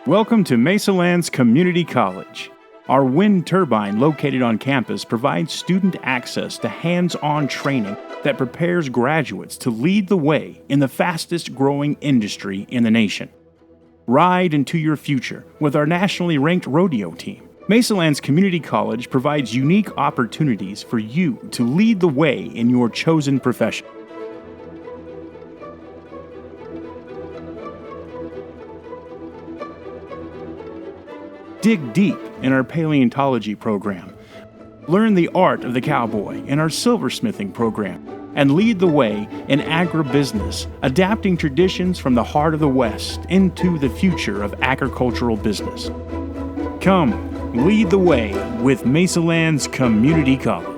Welcome to Mesalands Community College. Our wind turbine located on campus provides student access to hands-on training that prepares graduates to lead the way in the fastest growing industry in the nation. Ride into your future with our nationally ranked rodeo team. Mesalands Community College provides unique opportunities for you to lead the way in your chosen profession. Dig deep in our Paleontology program. Learn the art of the cowboy in our Silversmithing program. And lead the way in agribusiness, adapting traditions from the heart of the West into the future of agricultural business. Come, lead the way with Mesalands Community College.